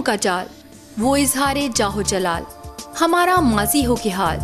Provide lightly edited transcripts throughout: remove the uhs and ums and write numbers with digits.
राहों का जाल, वो इजहारे जाहो जलाल, हमारा माजी हो के हाल,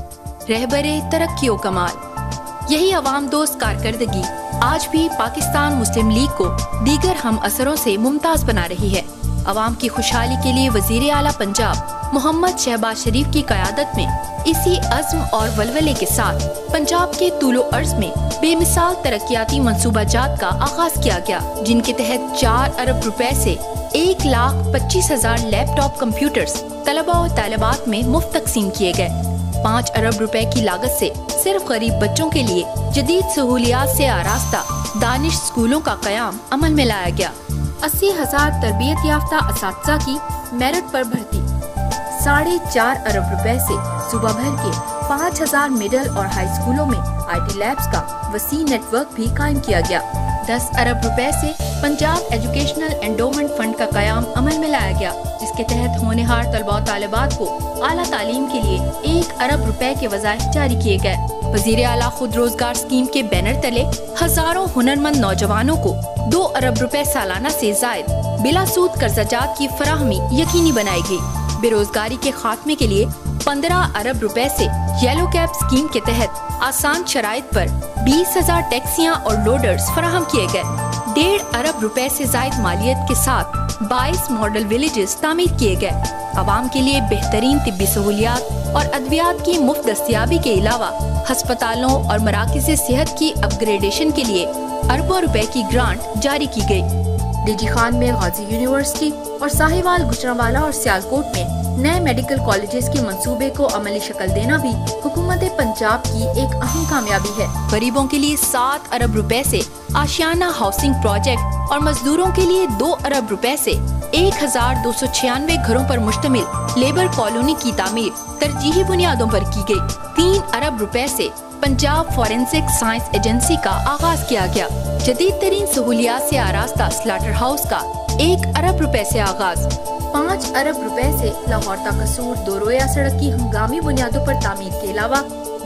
रहबरे तरक्की ओ कमाल। यही अवाम दोस्त कारकर्दगी आज भी पाकिस्तान मुस्लिम लीग को दीगर हम असरों से मुमताज बना रही है। अवाम की खुशहाली के लिए वजीर आला पंजाब मोहम्मद शहबाज शरीफ की क़यादत में इसी अज़्म और वलवले के साथ पंजाब के तूलो अर्ज में बेमिसाल तरक्याती मंसूबाजात का आगाज किया गया, जिनके तहत 4 अरब रुपए से 1,25,000 लैपटॉप कंप्यूटर्स तलबा और तालिबात में मुफ्त तकसीम किए गए। 5 अरब रुपए की लागत से सिर्फ गरीब बच्चों के लिए जदीद सहूलियात से आरास्ता दानिश स्कूलों का क़याम अमल में लाया गया। 80,000 तरबियत याफ्ता असातिज़ा की मेरिट पर भर्ती। 4.5 अरब रुपए से सूबा भर के 5,000 मिडिल और हाई स्कूलों में IT लैब्स का वसी नेटवर्क भी कायम किया गया। 10 अरब रुपए से पंजाब एजुकेशनल एंडोमेंट फंड का कयाम अमल में लाया गया, जिसके तहत होनहार तलबा और तालिबात को आला तालीम के लिए 1 अरब रुपए के वज़ाइफ जारी किए गए। वज़ीर आला खुद रोजगार स्कीम के बैनर तले हजारों हुनरमंद नौजवानों को 2 अरब रुपए सालाना से जायद बिला सूद कर्जाजात की फराहमी यकीनी बनाई गई। बेरोजगारी के खात्मे के लिए 15 अरब रुपए से येलो कैब स्कीम के तहत आसान शराइत पर 20,000 टैक्सियां और लोडर्स फराहम किए गए। 1.5 अरब रुपए से जायद मालियत के साथ 22 मॉडल विलेजेस तामीर किए गए। आवाम के लिए बेहतरीन तिब्बी सहूलियात और अद्वियात की मुफ्त दस्तियाबी के अलावा अस्पतालों और मराकिज़ सेहत की अपग्रेडेशन के लिए अरबों रुपए की ग्रांट जारी की गई। डीजी खान में गाजी यूनिवर्सिटी और साहिवाल, गुजरांवाला और सियालकोट में नए मेडिकल कॉलेजेस के मंसूबे को अमली शक्ल देना भी हुकूमत पंजाब की एक अहम कामयाबी है। गरीबों के लिए 7 अरब रुपए से आशियाना हाउसिंग प्रोजेक्ट और मजदूरों के लिए 2 अरब रुपए से 1,296 घरों पर मुश्तमिल लेबर कॉलोनी की तामीर तरजीही बुनियादों पर की गई। 3 अरब रुपए से पंजाब फॉरेंसिक साइंस एजेंसी का आगाज किया गया। जदीद तरीन सहूलियात से आरास्ता स्लाटर हाउस का 1 अरब रुपए से आगाज। 5 अरब रुपए से लाहौर ता कसूर 2 रोया सड़क की हंगामी बुनियादों पर तामीर के अलावा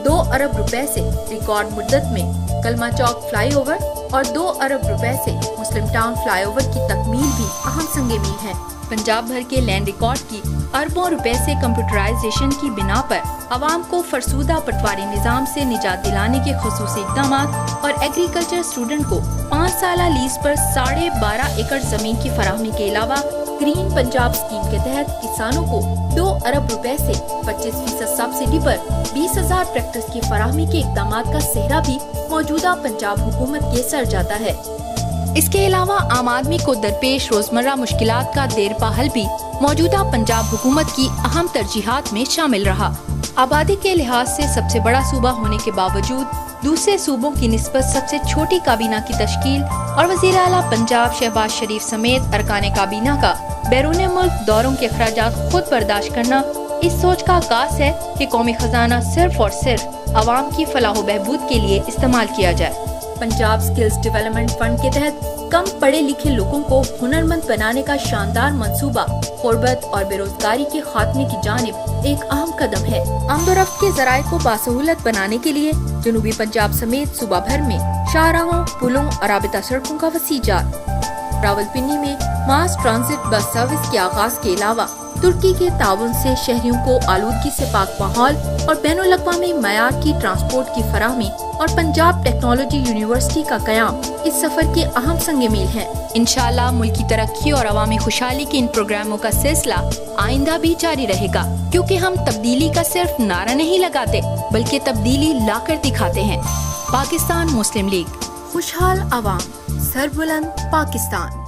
2 अरब रुपए से रिकॉर्ड मुद्दत में कलमा चौक फ्लाई ओवर और 2 अरब रुपए से मुस्लिम टाउन फ्लाई ओवर की तकमील भी अहम संगे मील है। पंजाब भर के लैंड रिकॉर्ड की अरबों रुपए से कंप्यूटराइजेशन की बिना पर आवाम को फरसूदा पटवारी निजाम से निजात दिलाने के खुसूसी इक़दाम और एग्रीकल्चर स्टूडेंट को 5 साला लीज पर 12.5 एकड़ जमीन की फराहमी के अलावा ग्रीन पंजाब स्कीम के तहत किसानों को 2 अरब रुपए से 25% सब्सिडी पर 20,000 ट्रैक्टर्स की फराहमी के इक़दाम का सेहरा भी मौजूदा पंजाब हुकूमत के सर जाता है। इसके अलावा आम आदमी को दरपेश रोजमर्रा मुश्किलात का देरपा हल भी मौजूदा पंजाब हुकूमत की अहम तरजीहात में शामिल रहा। आबादी के लिहाज से सबसे बड़ा सूबा होने के बावजूद दूसरे सूबों की निस्बत सबसे छोटी काबीना की तश्कील और वज़ीर आला पंजाब शहबाज शरीफ समेत अरकान काबीना का बैरून मुल्क दौरों के अखराजात खुद बर्दाश्त करना इस सोच का आगाज है कि कौमी खजाना सिर्फ और सिर्फ आवाम की फलाह बहबूद के लिए इस्तेमाल किया जाए। पंजाब स्किल्स डेवलपमेंट फंड के तहत कम पढ़े लिखे लोगों को हुनरमंद बनाने का शानदार मंसूबा गुर्बत और बेरोजगारी के खात्मे की जानिब एक अहम कदम है। आमदोरफ्त के जराये को बासहूलत बनाने के लिए जनूबी पंजाब समेत सूबा भर में शाहराहों, पुलों और राबिता सड़कों का वसी जाल। रावलपिंडी में मास ट्रांजिट बस सर्विस के आगाज के अलावा तुर्की के ताउन से शहरियों को आलूदगी से पाक माहौल और बैनुल अक़वामी मयार की ट्रांसपोर्ट की फराहमी और पंजाब टेक्नोलॉजी यूनिवर्सिटी का कयाम इस सफर के अहम संगे मील है। इंशाअल्लाह मुल्क की तरक्की और अवामी खुशहाली के इन प्रोग्रामों का सिलसिला आइंदा भी जारी रहेगा, क्योंकि हम तब्दीली का सिर्फ नारा नहीं लगाते बल्कि तब्दीली लाकर दिखाते हैं। पाकिस्तान मुस्लिम लीग, खुशहाल अवाम, सरबुलंद पाकिस्तान।